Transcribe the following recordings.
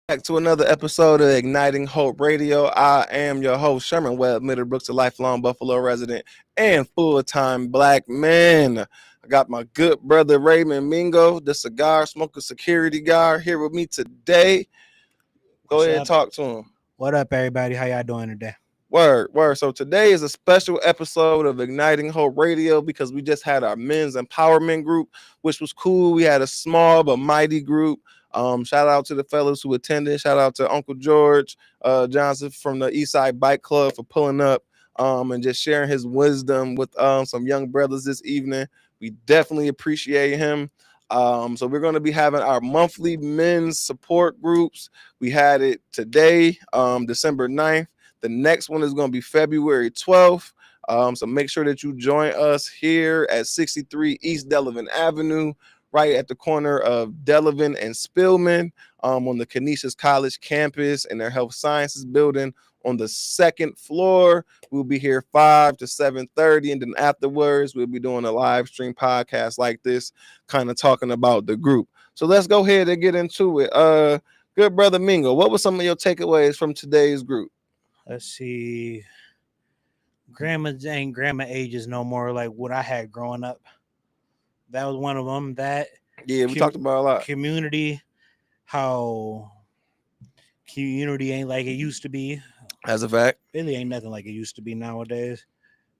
back to another episode of Igniting Hope Radio. I am your host, Sherman Webb-Middlebrooks, a lifelong Buffalo resident and full-time black man. I got my good brother Raymond Mingo, the Cigar Smoking Security Guard, here with me today. Go What's ahead and up? talk to him. What up, everybody? How y'all doing today? Word, word. So today is a special episode of Igniting Hope Radio because we just had our men's empowerment group, which was cool. We had a small but mighty group. Shout out to the fellas who attended. Shout out to Uncle George Johnson from the Eastside Bike Club for pulling up and just sharing his wisdom with some young brothers this evening. We definitely appreciate him. So we're going to be having our monthly men's support groups. We had it today, December 9th. The next one is going to be February 12th. So make sure that you join us here at 63 East Delavan Avenue, right at the corner of Delavan and Spillman, on the Canisius College campus in their health sciences building on the second floor. We'll be here 5 to 7:30, and then afterwards we'll be doing a live stream podcast like this, kind of talking about the group. So let's go ahead and get into it. Good brother Mingo, what were some of your takeaways from today's group? Let's see. Grandma ages no more like what I had growing up. That was one of them. That Yeah, we talked about a lot. community, how community ain't like it used to be. As a fact. Really ain't nothing like it used to be nowadays.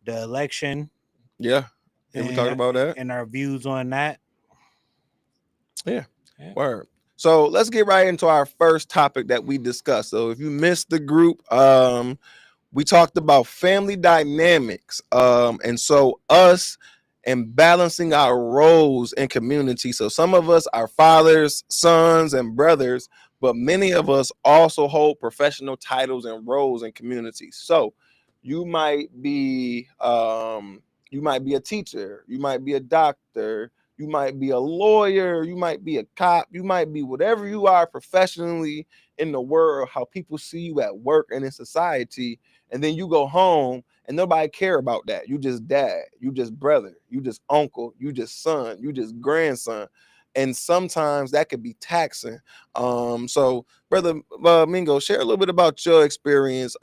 The election. Yeah. We talked about that. And our views on that. Yeah. Word. So let's get right into our first topic that we discussed. So if you missed the group, we talked about family dynamics. And so us and balancing our roles in community. So some of us are fathers, sons, and brothers, but many of us also hold professional titles and roles in communities. So you might be a teacher, you might be a doctor, you might be a lawyer, you might be a cop, you might be whatever you are professionally in the world, how people see you at work and in society. And then you go home and nobody care about that. You just dad, you just brother, you just uncle, you just son, you just grandson. And sometimes that could be taxing. So brother Mingo, share a little bit about your experience,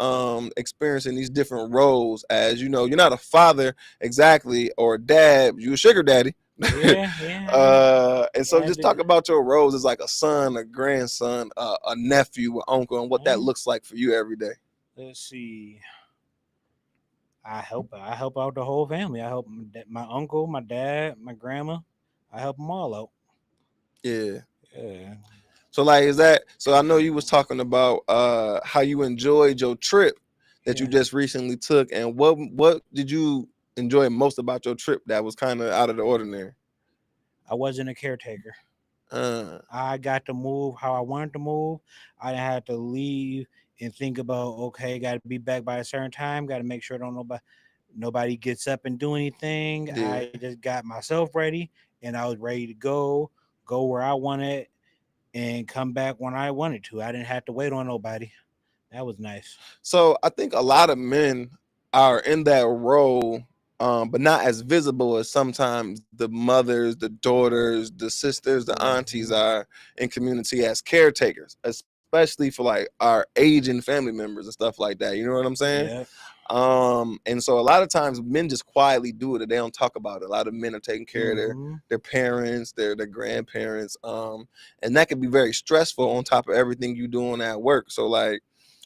experiencing these different roles. As you know, you're not a father exactly or a dad, you're a sugar daddy. And so just talk about your roles as like a son, a grandson, a nephew, an uncle, and what that looks like for you every day. Let's see. I help out the whole family. I help my uncle, my dad, my grandma. I help them all out. Yeah. Yeah. So like, is that so? I know you was talking about how you enjoyed your trip that you just recently took, and what did you enjoy most about your trip that was kind of out of the ordinary? I wasn't a caretaker. I got to move how I wanted to move. I didn't have to leave and think about, okay, got to be back by a certain time. Got to make sure nobody gets up and do anything. Yeah. I just got myself ready, and I was ready to go where I wanted, and come back when I wanted to. I didn't have to wait on nobody. That was nice. So I think a lot of men are in that role, but not as visible as sometimes the mothers, the daughters, the sisters, the aunties are in community as caretakers, especially for like our aging family members and stuff like that. You know what I'm saying? Yeah. And so a lot of times men just quietly do it and they don't talk about it. A lot of men are taking care of their parents, their grandparents, and that can be very stressful on top of everything you doing at work. So like,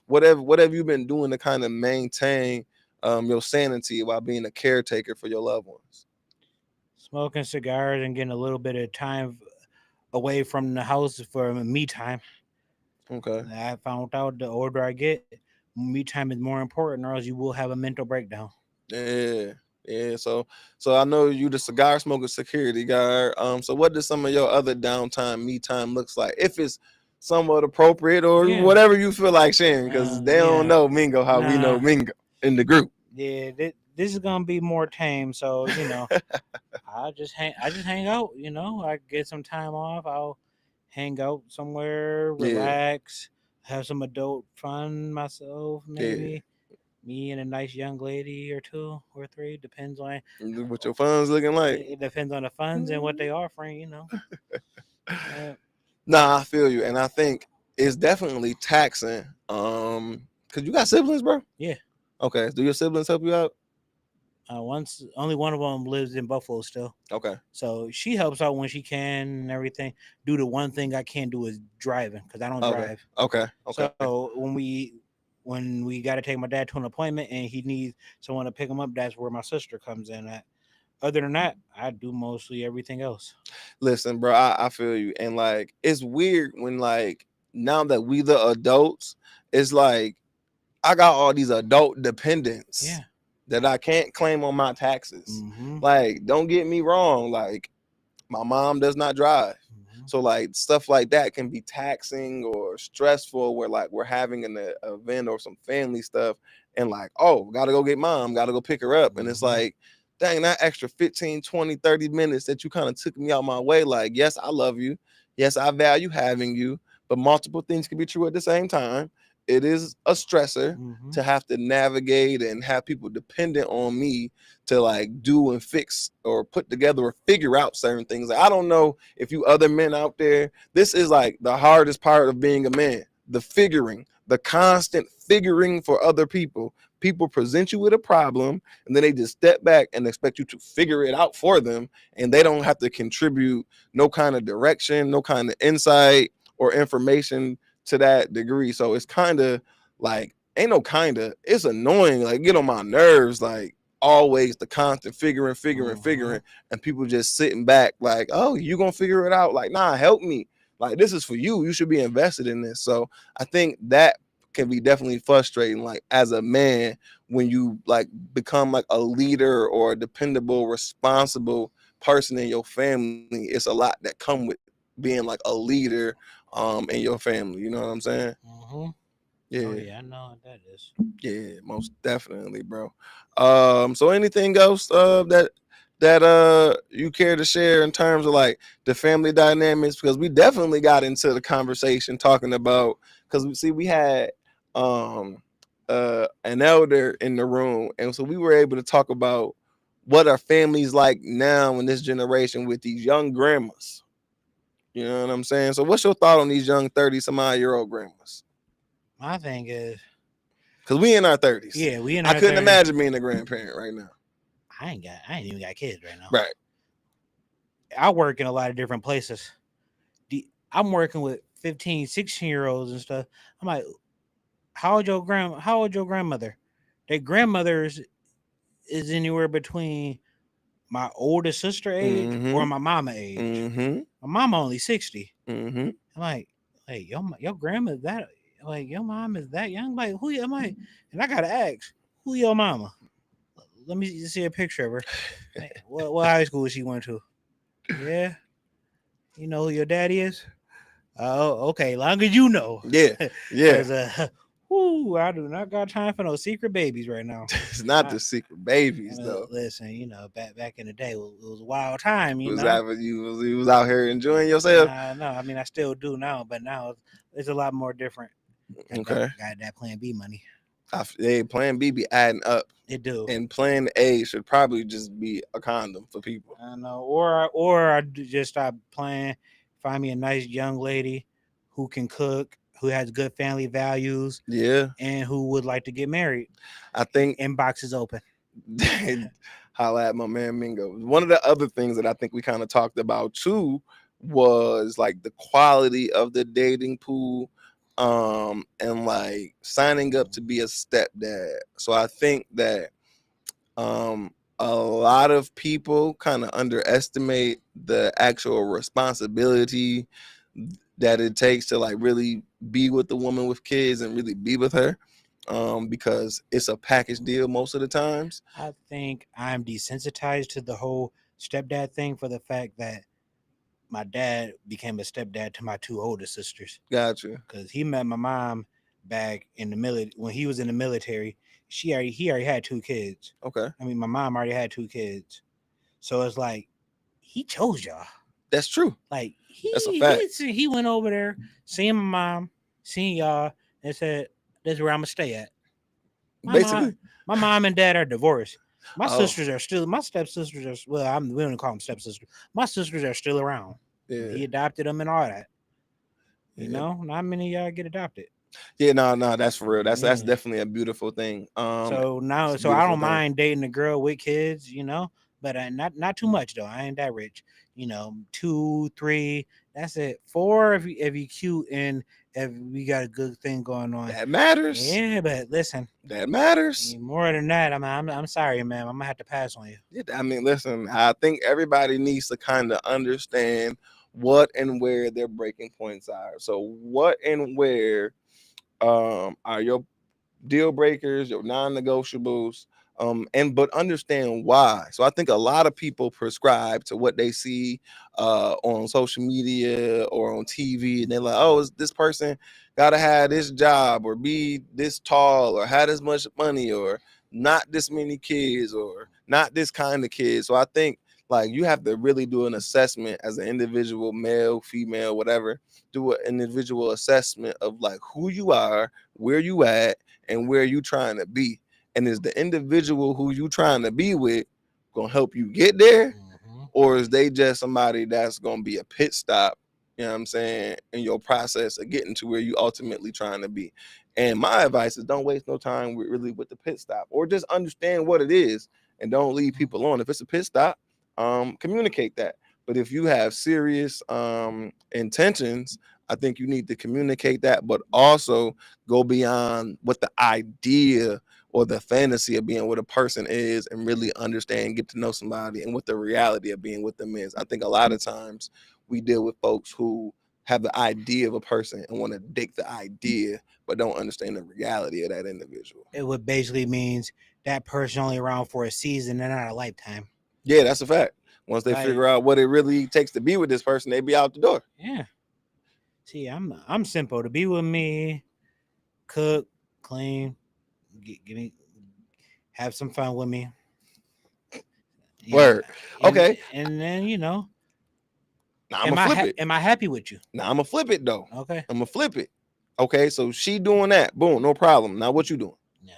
what have you been doing to kind of maintain your sanity while being a caretaker for your loved ones? Smoking cigars and getting a little bit of time away from the house for me time. Okay. I found out the older I get, me time is more important, or else you will have a mental breakdown. Yeah. So I know you the cigar smoking security guard. So what does some of your other downtime, me time looks like? If it's somewhat appropriate or whatever you feel like sharing, because they don't know Mingo how we know Mingo in the group. Yeah, this is gonna be more tame. So I just hang out. I get some time off. I'll hang out somewhere, relax, have some adult fun myself, maybe. Me and a nice young lady or two or three, depends on what your funds looking like. It depends on the funds and what they offering. Nah, I feel you, and I think it's definitely taxing. Cause you got siblings, bro. Yeah. Okay. Do your siblings help you out? Once only one of them lives in Buffalo still, Okay. so she helps out when she can and everything. Do the one thing I can't do is driving because I don't Okay. drive. Okay. Okay. So when we got to take my dad to an appointment and he needs someone to pick him up, that's where my sister comes in at. Other than that, I do mostly everything else. Listen, bro, I feel you. And like it's weird when like now that we the adults, it's like I got all these adult dependents Yeah. that I can't claim on my taxes. Mm-hmm. Like, don't get me wrong, like my mom does not drive. Mm-hmm. So like stuff like that can be taxing or stressful where like we're having an event or some family stuff and like, oh, gotta go get mom, gotta go pick her up. And it's Mm-hmm. like, dang, that extra 15, 20, 30 minutes that you kind of took me out my way. Like, yes, I love you. Yes, I value having you, but multiple things can be true at the same time. It is a stressor Mm-hmm. to have to navigate and have people dependent on me to like do and fix or put together or figure out certain things. Like, I don't know if you other men out there, this is like the hardest part of being a man, the figuring, the constant figuring for other people. People present you with a problem and then they just step back and expect you to figure it out for them, and they don't have to contribute no kind of direction, no kind of insight or information to that degree. So it's kind of like, ain't no kind of, it's annoying, like get on my nerves, like always the constant figuring, and people just sitting back like, oh, you gonna figure it out? Like, nah, help me. Like, this is for you. You should be invested in this. So I think that can be definitely frustrating, like as a man, when you like become like a leader or a dependable, responsible person in your family. It's a lot that come with being like a leader in your family. You know what I'm saying? Mm-hmm. Yeah. Oh yeah, I know what that is. Yeah, most definitely, bro. So anything else that you care to share in terms of like the family dynamics? Because we definitely got into the conversation talking about, because we see we had an elder in the room, and so we were able to talk about what are families like now in this generation with these young grandmas. You know what I'm saying? So what's your thought on these young 30 some odd year old grandmas? My thing is, Because we in our 30s. yeah, we in I our couldn't 30s. imagine being a grandparent right now. I ain't even got kids right now. Right. I work in a lot of different places. I'm working with 15, 16-year-olds and stuff. I'm like, how old your grandmother? Their grandmothers is anywhere between my older sister age or Mm-hmm. my mama age. Mm-hmm. My mama only 60. Mm-hmm. I'm like your grandma that like your mom is that young? Like who am I? And I gotta ask, who your mama? Let me see a picture of her. Hey, what high school she went to? Yeah, you know who your daddy is? Oh, okay. Long as you know. Yeah. Yeah. Because I do not got time for no secret babies right now. It's not the secret babies though. Listen, back in the day, it was a wild time. Was that you was out here enjoying yourself? No, I mean I still do now, but now it's a lot more different. Okay. Got that Plan B money. Plan B be adding up. It do. And Plan A should probably just be a condom for people. I know, or I just stop playing. Find me a nice young lady who can cook, who has good family values, Yeah, and who would like to get married. I think Inbox is open. Holla at my man Mingo. One of the other things that I think we kind of talked about too was like the quality of the dating pool, and like signing up to be a stepdad. So I think that a lot of people kind of underestimate the actual responsibility that it takes to like really be with the woman with kids and really be with her, because it's a package deal most of the times. I think I'm desensitized to the whole stepdad thing for the fact that my dad became a stepdad to my two older sisters. Gotcha. Because he met my mom back in the military when he was in the military. He already had two kids. Okay. I mean, my mom already had two kids, so it's like he chose y'all. That's true. Like That's a fact. he went over there, seen my mom, seen y'all, and said, "This is where I'm gonna stay at." Basically, my mom and dad are divorced. My sisters are still. My stepsisters are. Well, we don't call them stepsisters. My sisters are still around. Yeah. He adopted them and all that. You Yeah. know, not many of y'all get adopted. Yeah, no, that's for real. That's Yeah. definitely a beautiful thing. So now, It's a so I beautiful don't thing. mind dating a girl with kids, you know, but not too much though. I ain't that rich, you know. 2, 3, that's it. 4 if you cute and if we got a good thing going on. That matters. Yeah, but listen, That matters. more than that, I'm sorry, man. I'm gonna have to pass on you. Yeah, I mean, listen, I think everybody needs to kind of understand what and where their breaking points are. So what and where are your deal breakers, your non-negotiables, and but understand why. So I think a lot of people prescribe to what they see on social media or on TV, and they're like, "Oh, this person gotta have this job, or be this tall, or have this much money, or not this many kids, or not this kind of kids." So I think like you have to really do an assessment as an individual, male, female, whatever. Do an individual assessment of like who you are, where you at, and where you trying to be. And is the individual who you trying to be with gonna help you get there? Mm-hmm. Or is they just somebody that's gonna be a pit stop, you know what I'm saying, in your process of getting to where you ultimately trying to be? And my advice is don't waste no time with really with the pit stop, or just understand what it is and don't leave people on. If it's a pit stop, communicate that. But if you have serious intentions, I think you need to communicate that, but also go beyond what the idea or the fantasy of being with a person is, and really understand, get to know somebody, and what the reality of being with them is. I think a lot of times we deal with folks who have the idea of a person and want to date the idea, but don't understand the reality of that individual. It would basically means that person only around for a season and not a lifetime. Yeah, that's a fact. Once they Like, figure out what it really takes to be with this person, they be out the door. yeah. See, I'm simple. To be with me, cook, clean, give me, have some fun with me. Word. Okay. And then you know, Now I'm gonna flip it. am I happy with you? Now I'm gonna flip it though. Okay. I'm gonna flip it. Okay, so she doing that. Boom, no problem. Now what you doing? Yeah,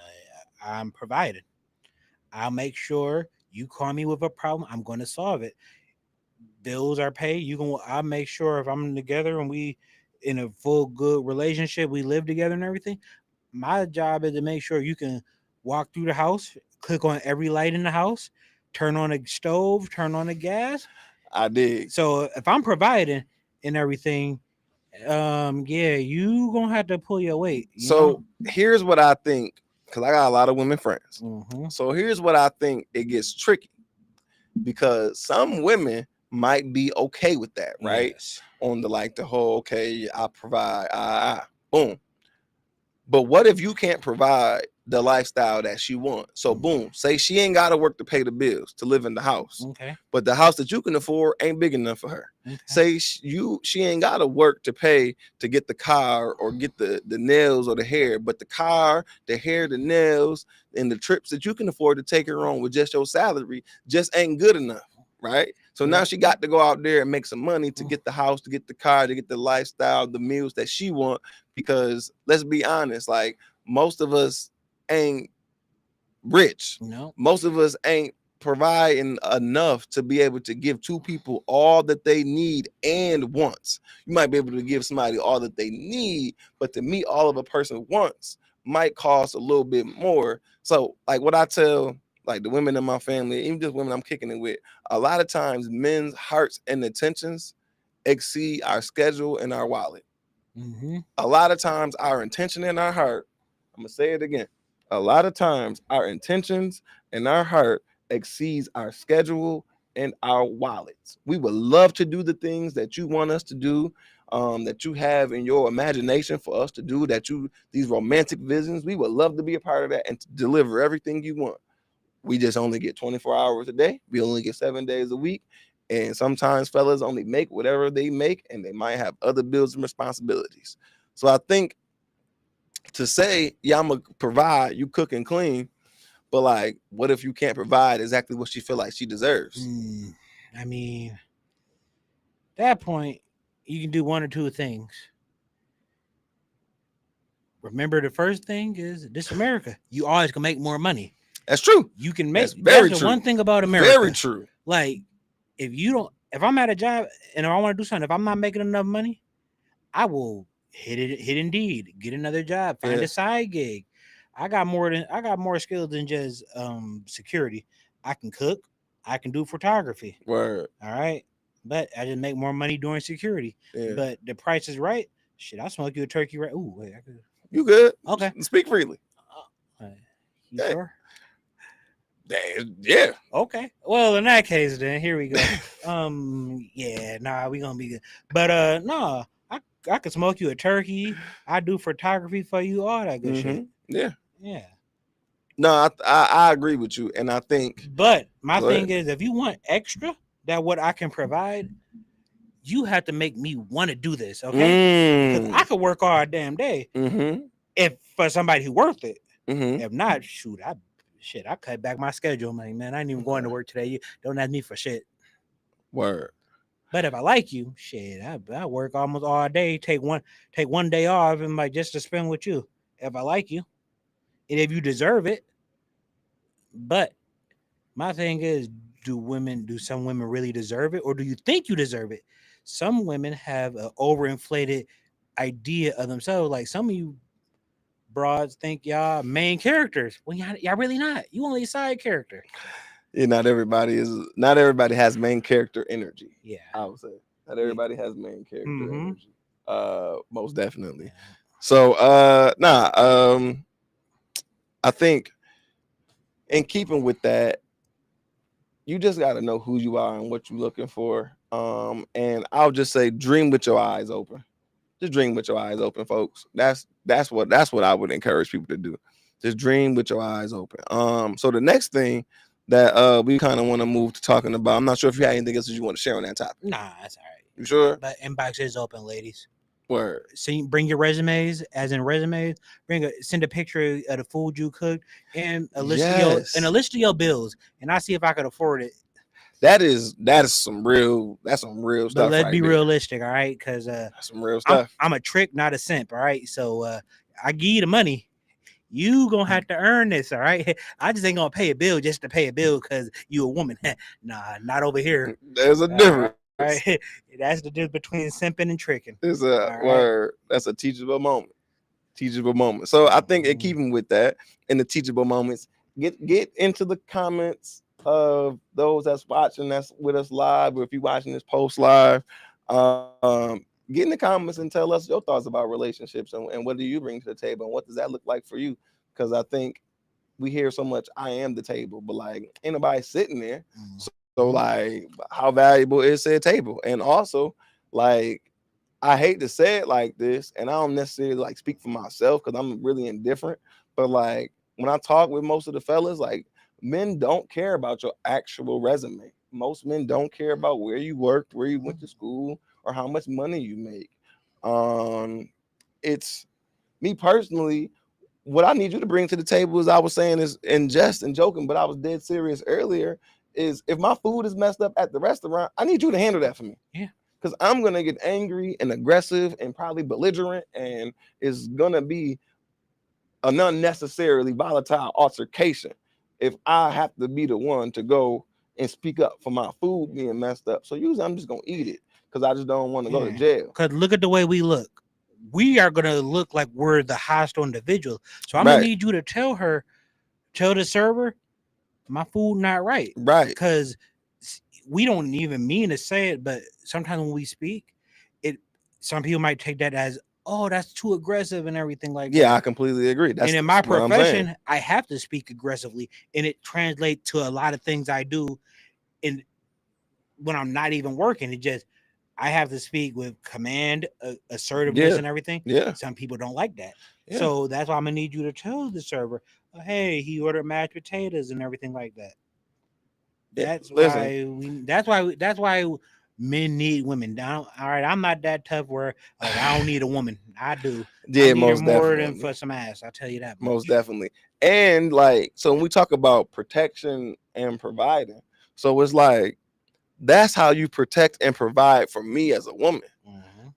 I'm provided. I'll make sure you call me with a problem. I'm going to solve it. Bills are paid. I'll make sure if I'm together and we in a full good relationship, we live together and everything. My job is to make sure you can walk through the house, click on every light in the house, turn on the stove, turn on the gas. I dig. So if I'm providing and everything, yeah, you gonna have to pull your weight. So here's what I think, because I got a lot of women friends. Mm-hmm. So here's what I think it gets tricky, because some women might be okay with that, right? Yes. On the like the whole, okay, I provide, boom. But what if you can't provide the lifestyle that she wants? So boom, say she ain't got to work to pay the bills to live in the house. Okay. But the house that you can afford ain't big enough for her. Okay. Say she ain't got to work to pay to get the car or get the nails or the hair, but the car, the hair, the nails, and the trips that you can afford to take her on with just your salary just ain't good enough, right? So now she got to go out there and make some money to get the house, to get the car, to get the lifestyle, the meals that she want. Because let's be honest, like most of us ain't rich. No. Most of us ain't providing enough to be able to give two people all that they need and wants. You might be able to give somebody all that they need, but to meet all of a person wants might cost a little bit more. So like what I tell like the women in my family, even just women I'm kicking it with, a lot of times men's hearts and intentions exceed our schedule and our wallet. Mm-hmm. A lot of times our intention in our heart, I'm gonna say it again, a lot of times our intentions and our heart exceeds our schedule and our wallets. We would love to do the things that you want us to do, that you have in your imagination for us to do, these romantic visions, we would love to be a part of that and to deliver everything you want. We just only get 24 hours a day. We only get 7 days a week. And sometimes fellas only make whatever they make, and they might have other bills and responsibilities. So I think to say, yeah, I'm gonna provide, you cook and clean, but like, what if you can't provide exactly what she feel like she deserves? I mean, at that point, you can do one or two things. Remember, the first thing is this America. You always can make more money. That's true. You can make. That's very That's the true. one thing about America. Very true. Like, if I'm at a job and if I want to do something, if I'm not making enough money, I will hit Indeed, get another job, find Yeah. a side gig. I got more skills than just security. I can cook, I can do photography. Word. All right. But I just make more money doing security. Yeah. But the price is right. Shit, I'll smoke you a turkey right. Ooh, wait, I could. You good? Okay. Speak freely. You Hey. sure? Yeah. Okay. Well, in that case, then here we go. Yeah, nah, we gonna be good. But nah, I could smoke you a turkey. I do photography for you, all that good shit. Yeah. Yeah. No, I agree with you, and I think. But my Go thing ahead. is, if you want extra, that what I can provide, you have to make me want to do this, okay? Because I could work all damn day if for somebody who worth it. If not, shoot, I cut back my schedule. I'm like, man, I ain't even going to work today. You don't ask me for shit. Word. But if I like you, shit, I work almost all day. Take one day off and like just to spend with you. If I like you, and if you deserve it. But my thing is, do some women really deserve it, or do you think you deserve it? Some women have an overinflated idea of themselves. Like some of you broads think y'all main characters. Well, y'all really not. You only a side character. Yeah, not everybody has main character energy. Yeah, I would say not everybody has main character Mhm. energy. Most definitely. Yeah. So I think in keeping with that, you just got to know who you are and what you're looking for. And I'll just say, dream with your eyes open. Just dream with your eyes open, folks. That's what I would encourage people to do. Just dream with your eyes open. So the next thing that we kind of want to move to talking about, I'm not sure if you had anything else that you want to share on that topic. Nah, that's all right. You sure? But inbox is open, ladies. Word. So bring your resumes, as in resumes. Send a picture of the food you cooked and a list of your bills, and I see if I could afford it. That is some real stuff. But let's right be there. realistic, all right? Because That's some real stuff. I'm a trick, not a simp, all right? So I give you the money. You gonna have to earn this, all right? I just ain't gonna pay a bill just to pay a bill because you a woman. Nah, not over here. There's a difference. Right? That's the difference between simping and tricking. It's a word. That's a teachable moment. So I think in keeping with that, in the teachable moments, get into the comments of those that's watching, that's with us live, or if you're watching this post live, get in the comments and tell us your thoughts about relationships and what do you bring to the table and what does that look like for you? Because I think we hear so much, I am the table, but like ain't nobody sitting there. So like, how valuable is said table? And also, like, I hate to say it like this, and I don't necessarily like speak for myself because I'm really indifferent. But like when I talk with most of the fellas, like men don't care about your actual resume. Most men don't care about where you worked, where you went to school, or how much money you make. It's me personally. What I need you to bring to the table, as I was saying, is in jest and joking, but I was dead serious earlier. Is if my food is messed up at the restaurant, I need you to handle that for me. Yeah. Because I'm gonna get angry and aggressive and probably belligerent, and it's gonna be an unnecessarily volatile altercation if I have to be the one to go and speak up for my food being messed up. So usually I'm just gonna eat it because I just don't want to go to jail. Because look at the way we look. We are gonna look like we're the hostile individual. So I'm gonna need you to tell the server, my food not right. Right. Because we don't even mean to say it, but sometimes when we speak, some people might take that as, oh, that's too aggressive and everything like that. Yeah, I completely agree. And in my profession, I have to speak aggressively, and it translates to a lot of things I do when I'm not even working. It just, I have to speak with command, assertiveness, and everything. Yeah. Some people don't like that. Yeah. So that's why I'm gonna need you to tell the server, hey, he ordered mashed potatoes and everything like that. That's why men need women. All right, I'm not that tough where I don't need a woman. I do. Yeah, I need most her more definitely. than for some ass. I'll tell you that. Most definitely. And like, so when we talk about protection and providing, so it's like that's how you protect and provide for me as a woman.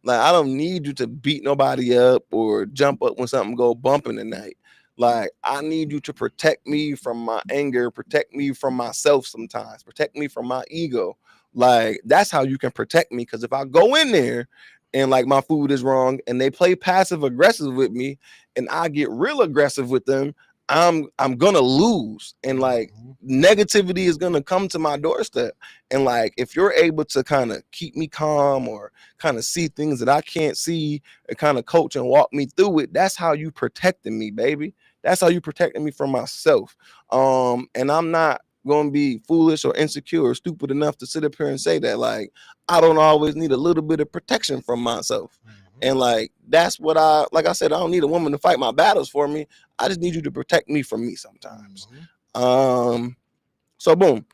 Like, I don't need you to beat nobody up or jump up when something go bump in the night. Like, I need you to protect me from my anger, protect me from myself sometimes, protect me from my ego. Like, that's how you can protect me. Because if I go in there and like my food is wrong, and they play passive aggressive with me, and I get real aggressive with them, I'm gonna lose, and like negativity is gonna come to my doorstep. And like if you're able to kind of keep me calm or kind of see things that I can't see and kind of coach and walk me through it, that's how you protecting me, baby. That's how you protecting me from myself. And I'm not gonna be foolish or insecure or stupid enough to sit up here and say that like I don't always need a little bit of protection from myself. And like that's what like I said, I don't need a woman to fight my battles for me. I just need you to protect me from me sometimes. So boom.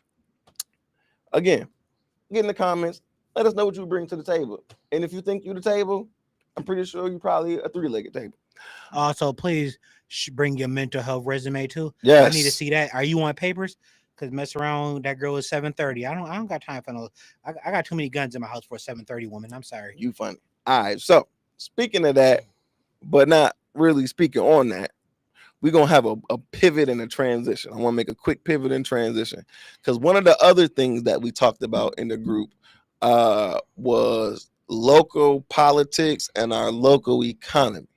Again, get in the comments. Let us know what you bring to the table. And if you think you the table, I'm pretty sure you probably a three-legged table. Also, please bring your mental health resume too. Yes. I need to see that. Are you on papers? Because mess around, that girl is 7:30. I don't got time for no. I got too many guns in my house for a 7:30 woman. I'm sorry. You funny. All right. So speaking of that, but not really speaking on that, we're gonna have a pivot and a transition. I want to make a quick pivot and transition because one of the other things that we talked about in the group was local politics and our local economy.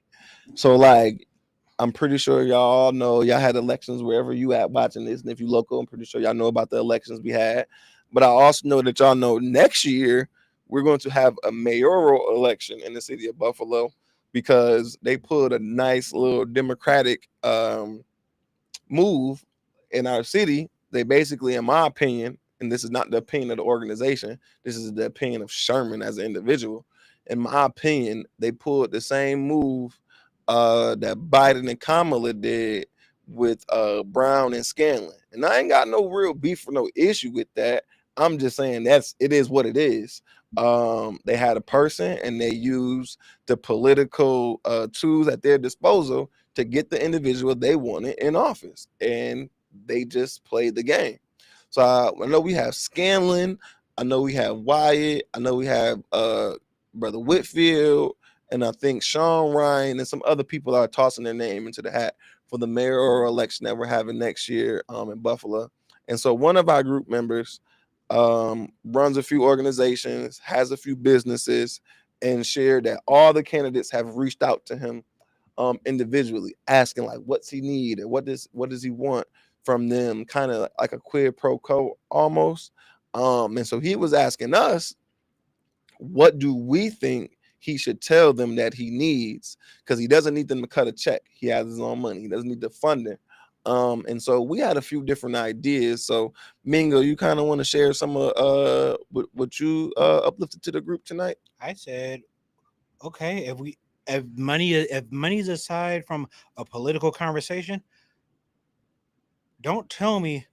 So like I'm pretty sure y'all know y'all had elections wherever you at watching this, and if you local, I'm pretty sure y'all know about the elections we had. But I also know that y'all know next year we're going to have a mayoral election in the city of Buffalo because they put a nice little democratic move in our city. They basically, in my opinion, and this is not the opinion of the organization, this is the opinion of Sherman as an individual. In my opinion, they pulled the same move that Biden and Kamala did with Brown and Scanlon. And I ain't got no real beef or no issue with that. I'm just saying it is what it is. They had a person and they used the political tools at their disposal to get the individual they wanted in office, and they just played the game. So I know we have Scanlon, I know we have Wyatt, I know we have Brother Whitfield, and I think Sean Ryan and some other people are tossing their name into the hat for the mayoral election that we're having next year in Buffalo. And so one of our group members runs a few organizations, has a few businesses, and shared that all the candidates have reached out to him individually, asking like what's he need and what does he want from them, kind of like a quid pro quo almost. And so he was asking us, what do we think he should tell them that he needs? Because he doesn't need them to cut a check. He has his own money. He doesn't need the funding. And so we had a few different ideas. So Mingo, you kind of want to share some of what you uplifted to the group tonight? I said, okay, if money's aside from a political conversation, don't tell me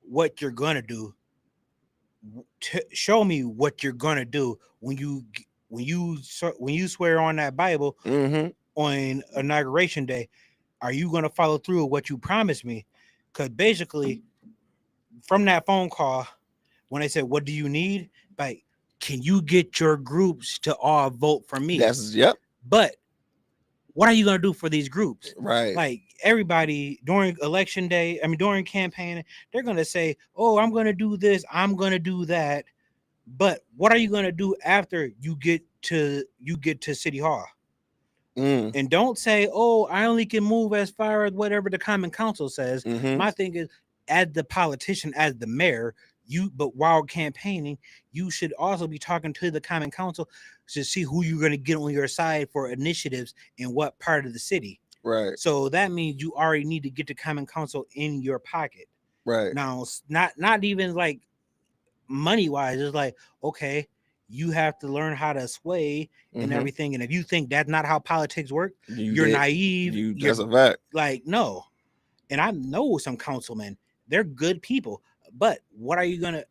what you're gonna do. Show me what you're gonna do when you swear on that Bible on inauguration day. Are you gonna follow through with what you promised me? Because basically, from that phone call, when I said, "What do you need?" like, can you get your groups to all vote for me? Yep. But what are you going to do for these groups? Right. Like everybody during election day, during campaign, they're going to say, oh, I'm going to do this, I'm going to do that. But what are you going to do after you get to City Hall? And don't say, oh, I only can move as far as whatever the common council says. My thing is, as the politician, as the mayor, but while campaigning, you should also be talking to the common council to see who you're going to get on your side for initiatives in what part of the city. Right. So that means you already need to get the common council in your pocket. Right. Now, not even like money wise. It's like, okay, you have to learn how to sway and everything. And if you think that's not how politics work, you're naive. That's a fact. Like, no. And I know some councilmen, they're good people, but what are you gonna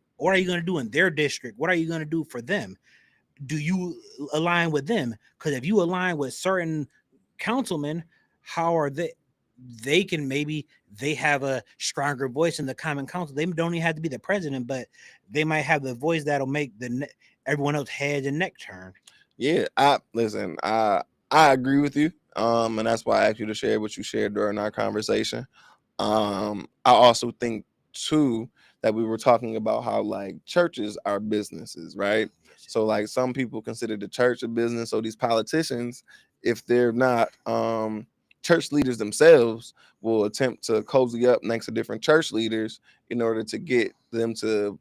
do in their district? What are you gonna do for them? Do you align with them? Because if you align with certain councilmen, how are they can maybe they have a stronger voice in the common council. They don't even have to be the president, but they might have the voice that'll make everyone else head and neck turn. Yeah, I agree with you. And that's why I asked you to share what you shared during our conversation. I also think too that we were talking about how like churches are businesses, right? So like some people consider the church a business. So these politicians, if they're not church leaders themselves, will attempt to cozy up next to different church leaders in order to get them to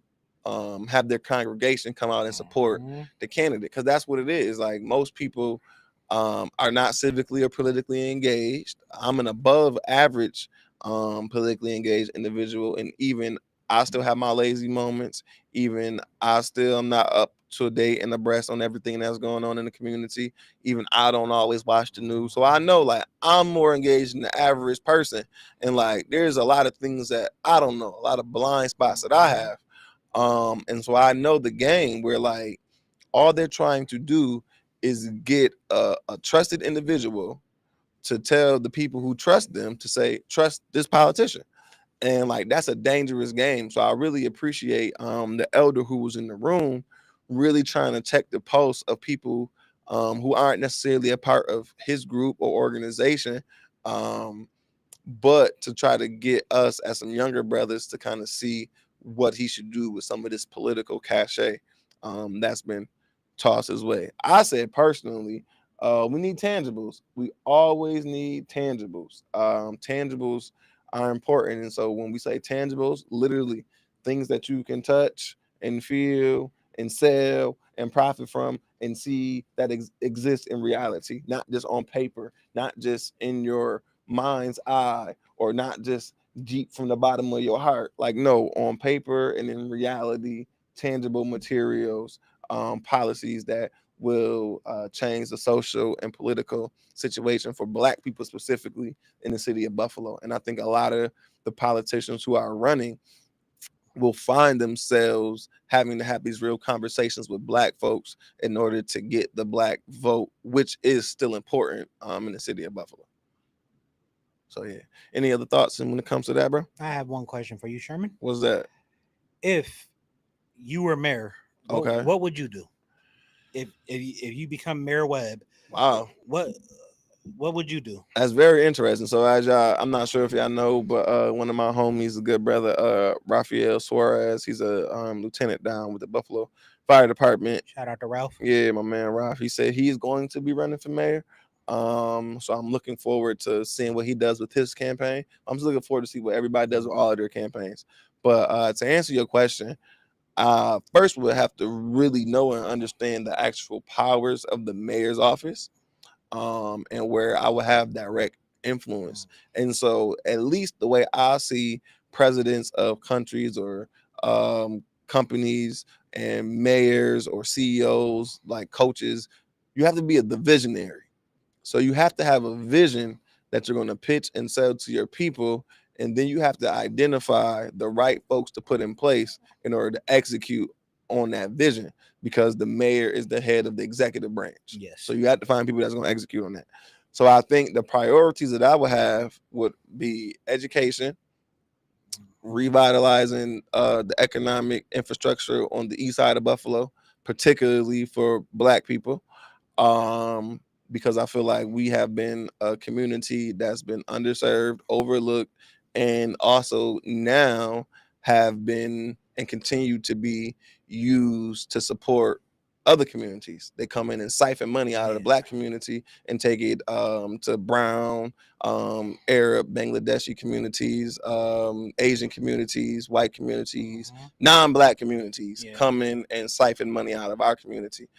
have their congregation come out and support Mhm. the candidate, because that's what it is. Like most people are not civically or politically engaged. I'm an above average politically engaged individual, and even I still have my lazy moments. Even I still am not up to date and abreast on everything that's going on in the community. Even I don't always watch the news, so I know like I'm more engaged than the average person, and like there's a lot of things that I don't know, a lot of blind spots that I have. And so I know the game where like all they're trying to do is get a trusted individual to tell the people who trust them to say trust this politician, and like that's a dangerous game. So I really appreciate the elder who was in the room really trying to check the pulse of people who aren't necessarily a part of his group or organization, um, but to try to get us as some younger brothers to kind of see what he should do with some of this political cachet that's been tossed his way. I said personally, we need tangibles. We always need tangibles. Tangibles are important. And so when we say tangibles, literally things that you can touch and feel and sell and profit from and see that exist in reality, not just on paper, not just in your mind's eye, or not just deep from the bottom of your heart. Like, no, on paper and in reality, tangible materials, policies that will change the social and political situation for Black people specifically in the city of Buffalo. And I think a lot of the politicians who are running will find themselves having to have these real conversations with Black folks in order to get the Black vote, which is still important in the city of Buffalo. So yeah. Any other thoughts when it comes to that, bro? I have one question for you, Sherman. What's that? If you were mayor, Okay. what would you do? If you become Mayor Webb, Wow. what what would you do? That's very interesting. So as y'all, I'm not sure if y'all know, but one of my homies, a good brother, Rafael Suarez, he's a lieutenant down with the Buffalo Fire Department. Shout out to Ralph. Yeah, my man Ralph. He said he's going to be running for mayor. So I'm looking forward to seeing what he does with his campaign. I'm just looking forward to see what everybody does with all of their campaigns. But to answer your question, first we'll have to really know and understand the actual powers of the mayor's office, and where I would have direct influence. And so, at least the way I see presidents of countries or companies and mayors or CEOs, like coaches, you have to be the visionary. So you have to have a vision that you're going to pitch and sell to your people, and then you have to identify the right folks to put in place in order to execute on that vision, because the mayor is the head of the executive branch. Yes. So you have to find people that's going to execute on that. So I think the priorities that I would have would be education, revitalizing the economic infrastructure on the east side of Buffalo, particularly for Black people, um, because I feel like we have been a community that's been underserved, overlooked, and also now have been and continue to be used to support other communities. They come in and siphon money out of the Black community and take it to brown, Arab, Bangladeshi communities, Asian communities, white communities, non-Black communities, come in and siphon money out of our community.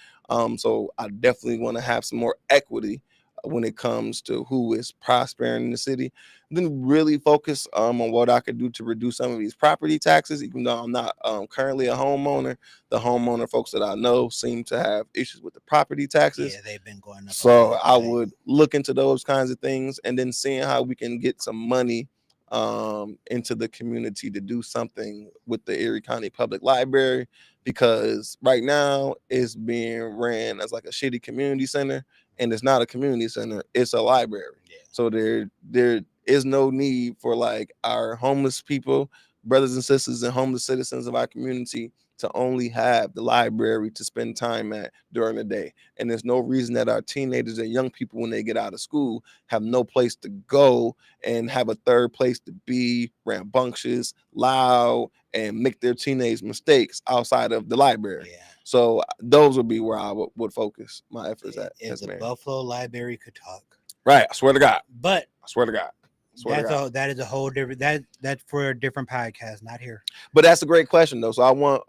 So I definitely want to have some more equity when it comes to who is prospering in the city. Then really focus on what I could do to reduce some of these property taxes. Even though I'm not currently a homeowner, the homeowner folks that I know seem to have issues with the property taxes. Yeah, they've been going up. So I would look into those kinds of things, and then seeing how we can get some money into the community to do something with the Erie County Public Library, because right now it's being ran as like a shitty community center, and it's not a community center, it's a library. So there is no need for like our homeless people, brothers and sisters and homeless citizens of our community, to only have the library to spend time at during the day. And there's no reason that our teenagers and young people, when they get out of school, have no place to go and have a third place to be rambunctious, loud, and make their teenage mistakes outside of the library. Yeah. So those would be where I would focus my efforts at If as the mayor. Buffalo Library could talk, Right. I swear to God. but I swear to God. I swear to God. that is a whole different that's for a different podcast, not here. But that's a great question though. So I want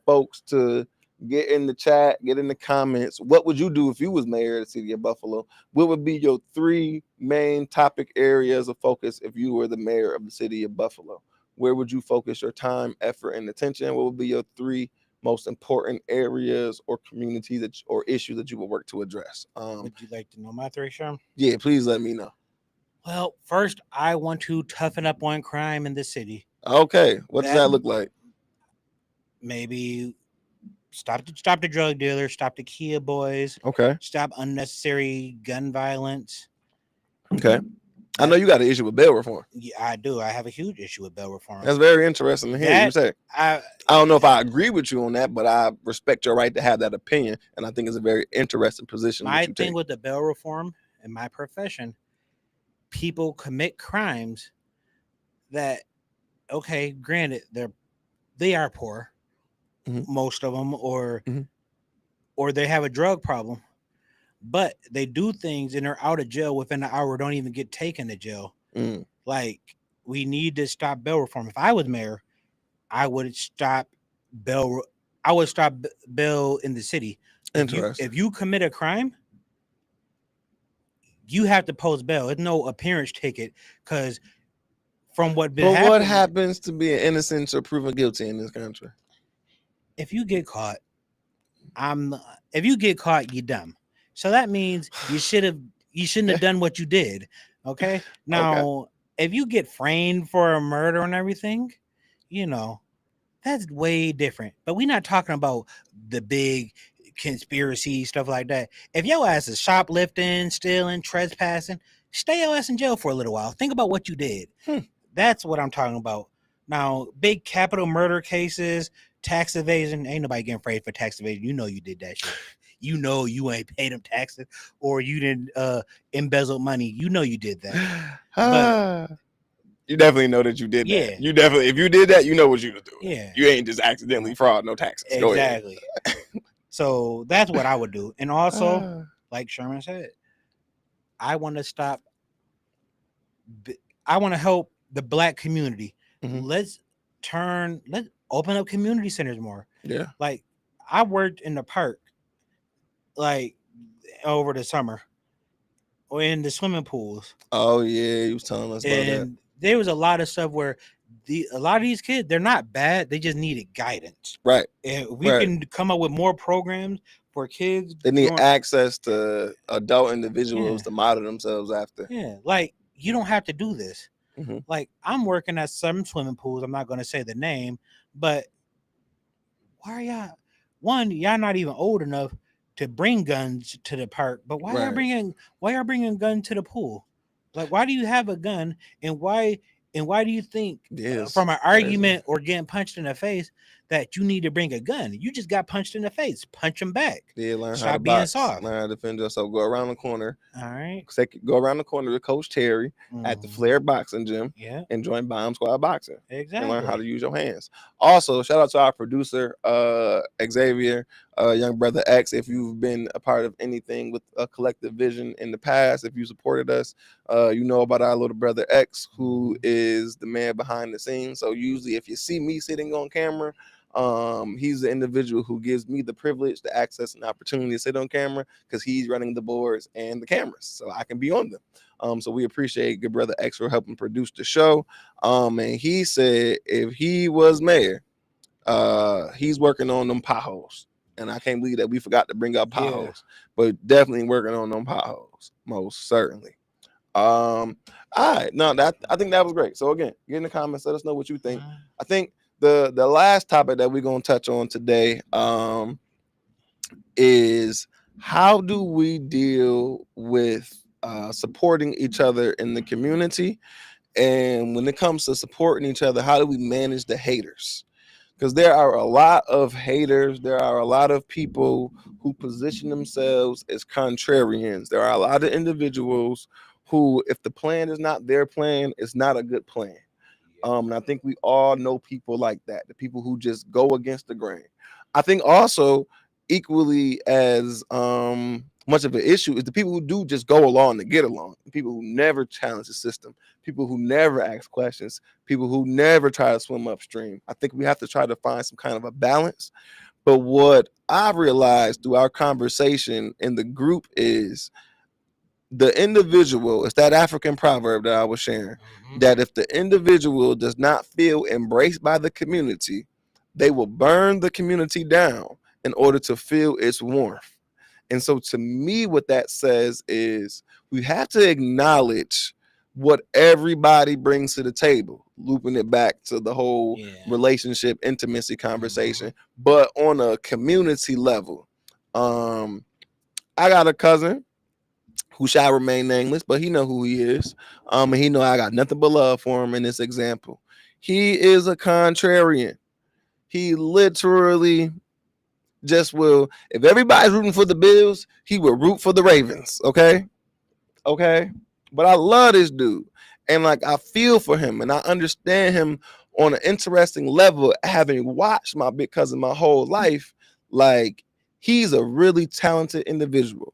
folks to get in the chat, get in the comments. What would you do if you was mayor of the city of Buffalo? What would be your 3 main topic areas of focus if you were the mayor of the city of Buffalo? Where would you focus your time, effort, and attention? What would be your 3 most important areas or communities or issues that you would work to address? Would you like to know my 3, Sherm? Yeah, please let me know. Well, first, I want to toughen up on crime in the city. Okay, what does that look like? Maybe stop the drug dealers, stop the Kia boys. Okay. Stop unnecessary gun violence. Okay. I know you got an issue with bail reform. Yeah, I do. I have a huge issue with bail reform. That's very interesting to hear you say. I don't know if I agree with you on that, but I respect your right to have that opinion, and I think it's a very interesting position. My that you thing take. with the bail reform in my profession, people commit crimes that, okay, granted, they are poor, most of them, or they have a drug problem, but they do things and they're out of jail within an hour, don't even get taken to jail. Like, we need to stop bail reform. If I was mayor, I would stop bail. I would stop bail in the city. If you commit a crime, you have to post bail. It's no appearance ticket, because from what what happens to be an innocent or proven guilty in this country? If you get caught, you're dumb. So that means you shouldn't have done what you did. Okay. Now, if you get framed for a murder and everything, that's way different. But we're not talking about the big conspiracy stuff like that. If your ass is shoplifting, stealing, trespassing, stay your ass in jail for a little while. Think about what you did. That's what I'm talking about. Now, big capital murder cases, tax evasion, ain't nobody getting afraid for tax evasion. You know you did that shit. You know you ain't paid them taxes, or you didn't embezzle money. You know you did that. But you definitely know that you did that. You definitely, if you did that, you know what you was doing. Yeah. You ain't just accidentally fraud no taxes. Exactly. So that's what I would do. And also, like Sherman said, I want to help the Black community. Let's open up community centers more. Yeah. Like, I worked in the park, like, over the summer, or in the swimming pools. Oh yeah, he was telling us about that. There was a lot of stuff where a lot of these kids, they're not bad, they just needed guidance. Right. And we can come up with more programs for kids. They need access to adult individuals to model themselves after. Yeah, like, you don't have to do this. Like, I'm working at some swimming pools. I'm not going to say the name, but why are y'all not even old enough to bring guns to the park? But why y'all bringing guns to the pool? Like, why do you have a gun, and why do you think from an argument or getting punched in the face that you need to bring a gun? You just got punched in the face. Punch them back. Yeah, learn Stop how to being box, soft. learn how to defend yourself. Go around the corner. All right. Go around the corner to Coach Terry at the Flair Boxing Gym. Yeah. And join Bomb Squad Boxing. Exactly. And learn how to use your hands. Also, shout out to our producer, Xavier, young brother X. If you've been a part of anything with a collective vision in the past, if you supported us, you know about our little brother X, who is the man behind the scenes. So usually, if you see me sitting on camera, he's the individual who gives me the privilege, the access, and opportunity to sit on camera, because he's running the boards and the cameras, so I can be on them. So we appreciate good brother X for helping produce the show. And he said if he was mayor, he's working on them potholes, and I can't believe that we forgot to bring up potholes, but definitely working on them potholes, most certainly. All right, no, I think that was great. So again, get in the comments, let us know what you think. I think the last topic that we're going to touch on today is how do we deal with supporting each other in the community, and when it comes to supporting each other, how do we manage the haters? Because there are a lot of haters. There are a lot of people who position themselves as contrarians. There are a lot of individuals who, if the plan is not their plan, it's not a good plan. And I think we all know people like that, the people who just go against the grain. I think also equally as much of an issue is the people who do just go along to get along. People who never challenge the system, people who never ask questions, people who never try to swim upstream. I think we have to try to find some kind of a balance. But what I've realized through our conversation in the group is the individual, it's that African proverb that I was sharing, that if the individual does not feel embraced by the community, they will burn the community down in order to feel its warmth. And so to me, what that says is we have to acknowledge what everybody brings to the table, looping it back to the whole relationship intimacy conversation, but on a community level. I got a cousin who shall remain nameless, but he know who he is. And he know I got nothing but love for him in this example. He is a contrarian. He literally just will, if everybody's rooting for the Bills, he will root for the Ravens. Okay. But I love this dude. And like I feel for him and I understand him on an interesting level, having watched my big cousin my whole life. Like he's a really talented individual,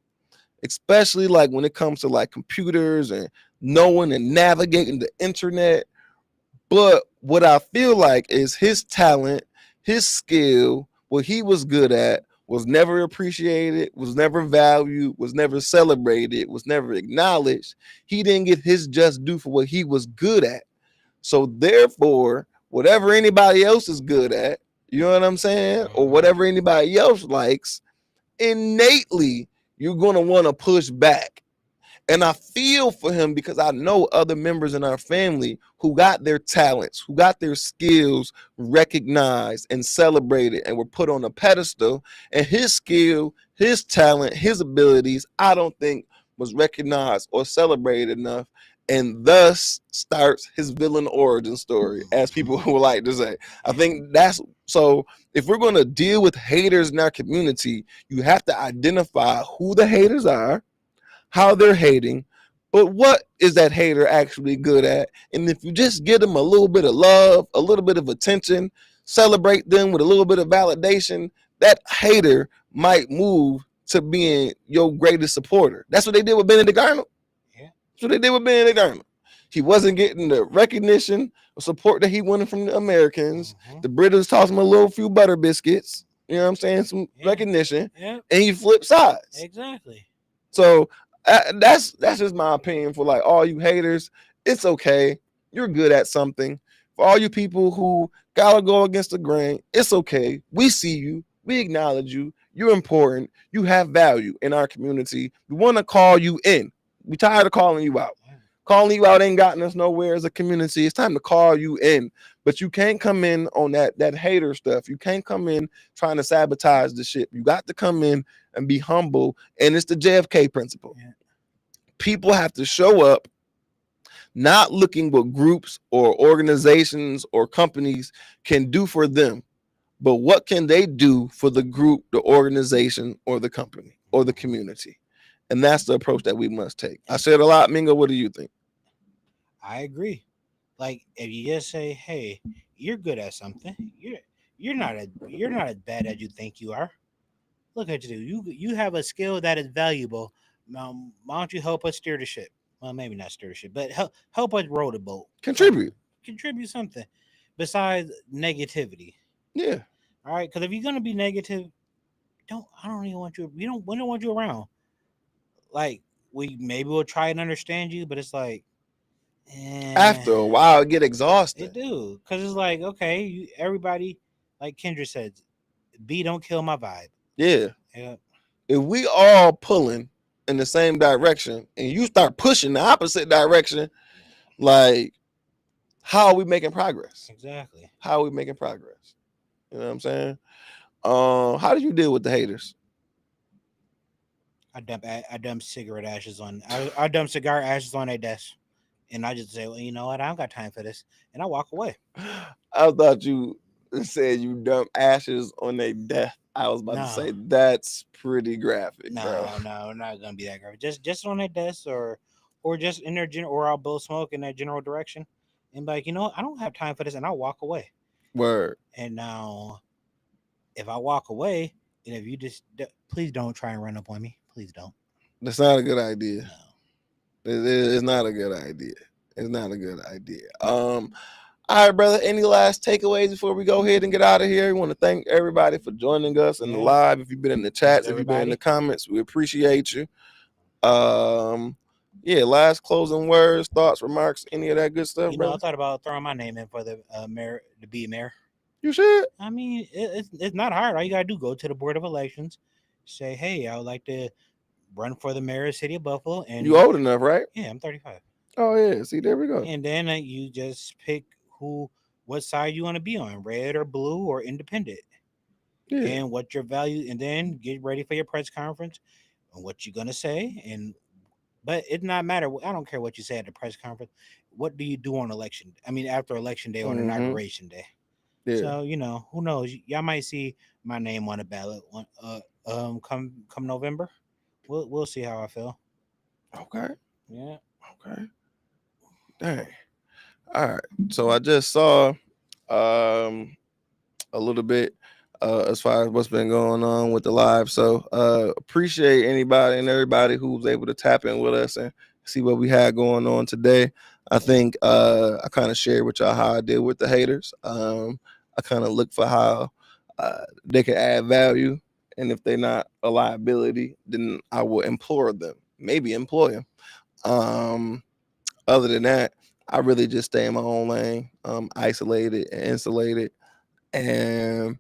especially like when it comes to like computers and knowing and navigating the internet. But what I feel like is his talent, his skill, what he was good at was never appreciated, was never valued, was never celebrated, was never acknowledged. He didn't get his just due for what he was good at. So therefore, whatever anybody else is good at, you know what I'm saying? Or whatever anybody else likes, innately you're going to want to push back. And I feel for him because I know other members in our family who got their talents, who got their skills recognized and celebrated and were put on a pedestal. And his skill, his talent, his abilities, I don't think was recognized or celebrated enough. And thus starts his villain origin story, as people would like to say. I think that's so. If we're going to deal with haters in our community, you have to identify who the haters are, how they're hating, but what is that hater actually good at? And if you just give them a little bit of love, a little bit of attention, celebrate them with a little bit of validation, that hater might move to being your greatest supporter. That's what they did with Benedict Arnold. That's what they did with Benedict Arnold. He wasn't getting the recognition or support that he wanted from the Americans. The British tossed him a little few butter biscuits, you know what I'm saying, some recognition, and he flipped sides. Exactly. So that's just my opinion for like all you haters. It's okay. You're good at something. For all you people who gotta go against the grain, it's okay. We see you. We acknowledge you. You're important. You have value in our community. We want to call you in. We tired of calling you out. Calling you out ain't gotten us nowhere as a community. It's time to call you in. But you can't come in on that hater stuff. You can't come in trying to sabotage the ship. You got to come in and be humble. And it's the JFK principle. People have to show up not looking what groups or organizations or companies can do for them, but what can they do for the group, the organization, or the company, or the community. And that's the approach that we must take. I said a lot. Mingo, what do you think? I agree. Like if you just say, "Hey, you're good at something. You're not as bad as you think you are. Look at you. You have a skill that is valuable. Why don't you help us steer the ship? Well, maybe not steer the ship, but help us row the boat. Contribute something besides negativity. Yeah. All right. Because if you're gonna be negative, I don't even want you. We don't want you around. Like we'll try and understand you, but it's like after a while it get exhausted. It do, because it's like, okay, everybody, like Kendra said, B don't kill my vibe. Yeah. If we all pulling in the same direction and you start pushing the opposite direction, like how are we making progress? Exactly. How are we making progress? You know what I'm saying? How do you deal with the haters? I dump cigarette ashes on I dump cigar ashes on a desk. And I just say, well, you know what? I don't got time for this. And I walk away. I thought you said you dump ashes on their death. I was about to say that's pretty graphic. No, not gonna be that graphic. Just on their desk or just in their or I'll blow smoke in that general direction. And be like, you know what? I don't have time for this, and I'll walk away. Word. And now if I walk away, And if you just please don't try and run up on me. Please don't. That's not a good idea. No. It's not a good idea. It's not a good idea. All right, brother. Any last takeaways before we go ahead and get out of here? We want to thank everybody for joining us in the Yeah. live. If you've been in the Thanks, chats, if you've been in the everybody. comments, we appreciate you. Yeah, last closing words, thoughts, remarks, any of that good stuff, I brother? thought about throwing my name in for the mayor to be mayor. You should. I mean, it's not hard. All you gotta do go to the board of elections, say, hey, I would like to run for the mayor of the city of Buffalo, You and old enough, right? yeah, I'm 35. Oh yeah. See, there we go. And then you just pick what side you want to be on, red or blue or independent, Yeah. and what your value, and then get ready for your press conference and what you're gonna say. And but it not matter. I don't care what you say at the press conference. What do you do on election? I mean, after election day on Mm-hmm. inauguration day. Yeah. So who knows? Y'all might see my name on the ballot. Come November. We'll see how I feel. Okay. Yeah. Okay. Dang. All right. So I just saw a little bit as far as what's been going on with the live. So appreciate anybody and everybody who was able to tap in with us and see what we had going on today. I think I kind of shared with y'all how I deal with the haters. I kind of look for how they can add value. And if they're not a liability, then I will implore them, maybe employ them. Other than that, I really just stay in my own lane, isolated and insulated. And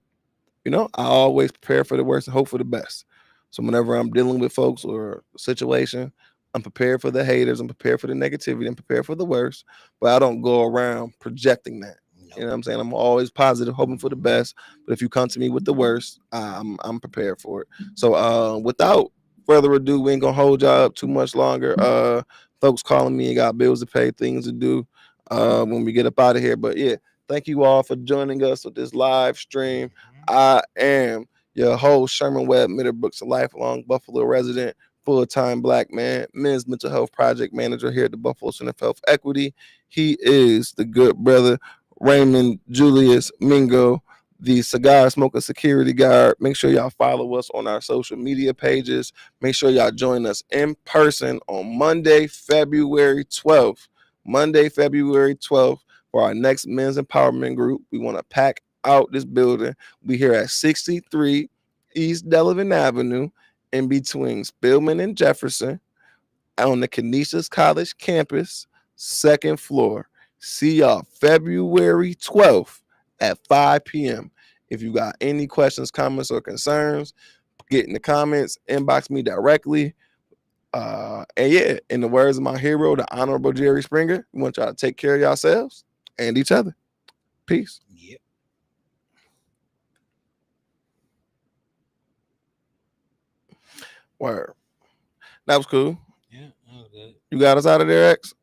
I always prepare for the worst and hope for the best. So whenever I'm dealing with folks or a situation, I'm prepared for the haters, I'm prepared for the negativity, I'm prepared for the worst, but I don't go around projecting that. You know No. what I'm saying? I'm always positive, hoping for the best. But if you come to me with the worst, I'm prepared for it. So without further ado, we ain't gonna hold y'all up too much longer. Folks calling me, got bills to pay, things to do when we get up out of here. But yeah, thank you all for joining us with this live stream. Mhm. I am your host, Sherman Webb-Middlebrooks, a lifelong Buffalo resident, full-time Black man, men's mental health project manager here at the Buffalo Center for Health Equity. He is the good brother Raymond Julius Mingo, the Cigar Smoking Security Guard. Make sure y'all follow us on our social media pages. Make sure y'all join us in person on Monday, February 12th. Monday, February 12th for our next men's empowerment group. We want to pack out this building. We here at 63 East Delavan Avenue in between Spillman and Jefferson on the Canisius College campus, second floor. See y'all February 12th at 5 p.m. If you got any questions, comments, or concerns, get in the comments, inbox me directly. And yeah, in the words of my hero, the Honorable Jerry Springer, we want y'all to take care of yourselves and each other. Peace. Yep. Word. That was cool. Yeah. That was good. You got us out of there, X?